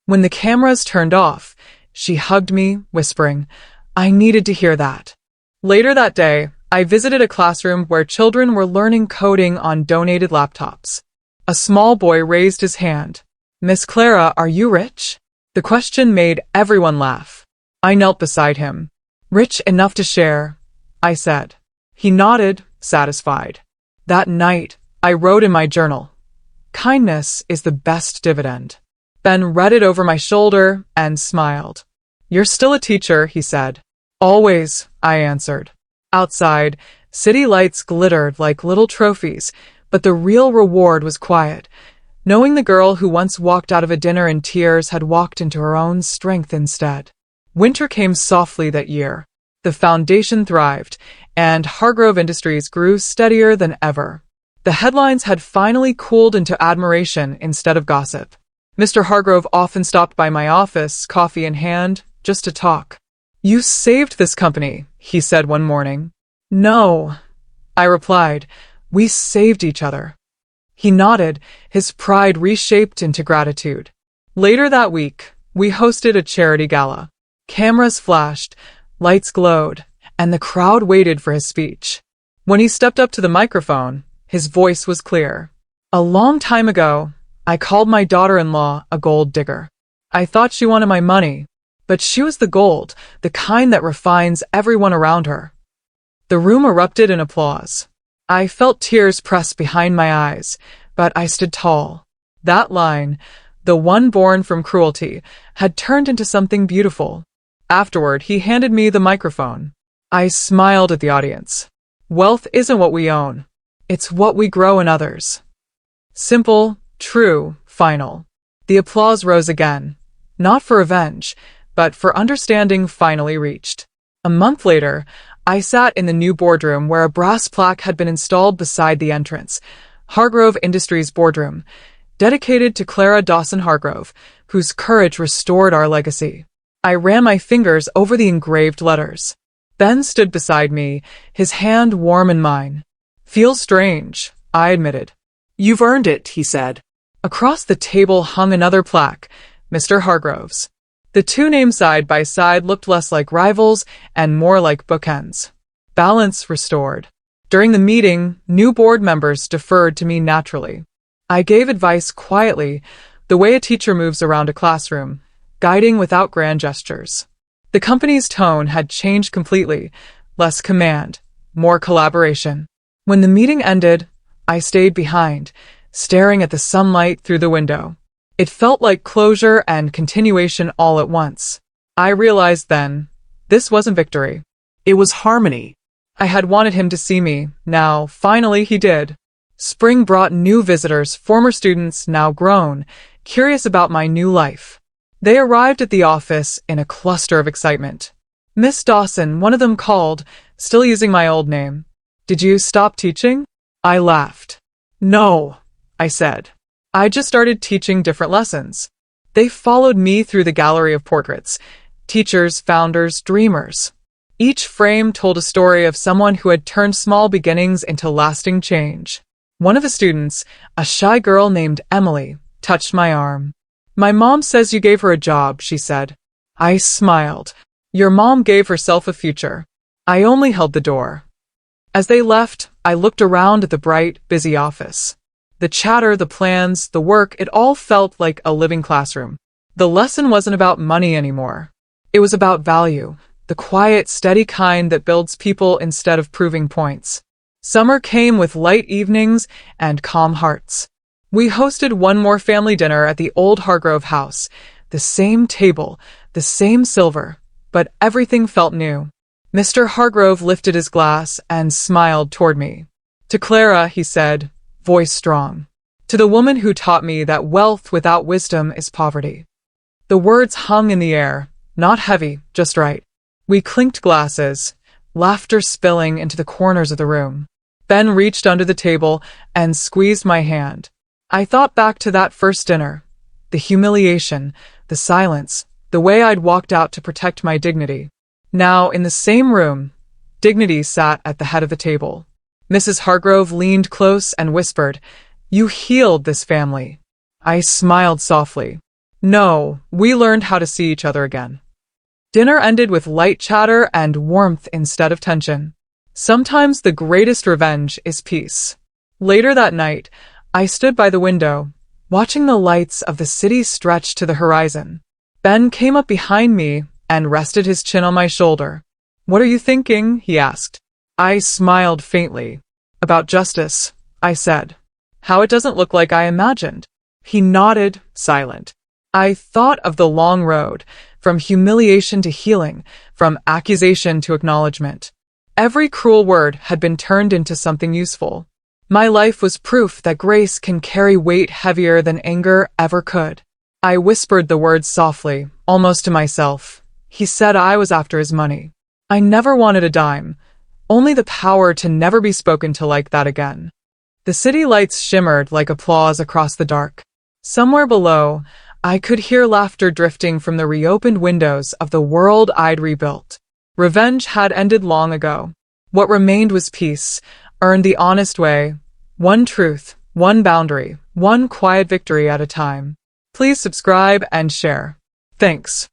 When the cameras turned off, she hugged me, whispering, "I needed to hear that." Later that day, I visited a classroom where children were learning coding on donated laptops. A small boy raised his hand. "Miss Clara, are you rich?" The question made everyone laugh. I knelt beside him. "Rich enough to share," I said. He nodded, satisfied. That night, I wrote in my journal, "Kindness is the best dividend." Ben read it over my shoulder and smiled. "You're still a teacher," he said. "Always," I answered. Outside, city lights glittered like little trophies, but the real reward was quiet. Knowing the girl who once walked out of a dinner in tears had walked into her own strength instead. Winter came softly that year. The foundation thrived, and Hargrove Industries grew steadier than ever. The headlines had finally cooled into admiration instead of gossip. Mr. Hargrove often stopped by my office, coffee in hand, just to talk. "You saved this company," he said one morning. "No," I replied. "We saved each other." He nodded, his pride reshaped into gratitude. Later that week, we hosted a charity gala. Cameras flashed, lights glowed, and the crowd waited for his speech. When he stepped up to the microphone, his voice was clear. "A long time ago, I called my daughter-in-law a gold digger. I thought she wanted my money, but she was the gold, the kind that refines everyone around her." The room erupted in applause. I felt tears press behind my eyes, but I stood tall. That line, "the one born from cruelty," had turned into something beautiful. Afterward, he handed me the microphone. I smiled at the audience. Wealth isn't what we own. It's what we grow in others. Simple, true, final. The applause rose again. Not for revenge, but for understanding finally reached. A month later, I sat in the new boardroom where a brass plaque had been installed beside the entrance. Hargrove Industries Boardroom, dedicated to Clara Dawson Hargrove, whose courage restored our legacy. I ran my fingers over the engraved letters. Ben stood beside me, his hand warm in mine. "Feels strange," I admitted. "You've earned it," he said. Across the table hung another plaque, Mr. Hargrove's. The two names side by side looked less like rivals and more like bookends. Balance restored. During the meeting, new board members deferred to me naturally. I gave advice quietly, the way a teacher moves around a classroom, guiding without grand gestures. The company's tone had changed completely, less command, more collaboration. When the meeting ended, I stayed behind, staring at the sunlight through the window. It felt like closure and continuation all at once. I realized then, this wasn't victory. It was harmony. I had wanted him to see me. Now, finally, he did. Spring brought new visitors, former students, now grown, curious about my new life. They arrived at the office in a cluster of excitement. "Miss Dawson," one of them called, still using my old name. "Did you stop teaching?" I laughed. "No," I said. "I just started teaching different lessons." They followed me through the gallery of portraits, teachers, founders, dreamers. Each frame told a story of someone who had turned small beginnings into lasting change. One of the students, a shy girl named Emily, touched my arm. "My mom says you gave her a job," she said. I smiled. "Your mom gave herself a future." I only held the door. As they left, I looked around at the bright, busy office. The chatter, the plans, the work, it all felt like a living classroom. The lesson wasn't about money anymore. It was about value, the quiet, steady kind that builds people instead of proving points. Summer came with light evenings and calm hearts. We hosted one more family dinner at the old Hargrove house. The same table, the same silver, but everything felt new. Mr. Hargrove lifted his glass and smiled toward me. "To Clara," he said, voice strong. "To the woman who taught me that wealth without wisdom is poverty." The words hung in the air, not heavy, just right. We clinked glasses, laughter spilling into the corners of the room. Ben reached under the table and squeezed my hand. I thought back to that first dinner. The humiliation, the silence, the way I'd walked out to protect my dignity. Now, in the same room, dignity sat at the head of the table. Mrs. Hargrove leaned close and whispered, "You healed this family." I smiled softly. "No, we learned how to see each other again." Dinner ended with light chatter and warmth instead of tension. Sometimes the greatest revenge is peace. Later that night, I stood by the window, watching the lights of the city stretch to the horizon. Ben came up behind me and rested his chin on my shoulder. "What are you thinking?" he asked. I smiled faintly. "About justice," I said. "How it doesn't look like I imagined." He nodded, silent. I thought of the long road, from humiliation to healing, from accusation to acknowledgement. Every cruel word had been turned into something useful. My life was proof that grace can carry weight heavier than anger ever could. I whispered the words softly, almost to myself. He said I was after his money. I never wanted a dime, only the power to never be spoken to like that again. The city lights shimmered like applause across the dark. Somewhere below, I could hear laughter drifting from the reopened windows of the world I'd rebuilt. Revenge had ended long ago. What remained was peace, earned the honest way, one truth, one boundary, one quiet victory at a time. Please subscribe and share. Thanks.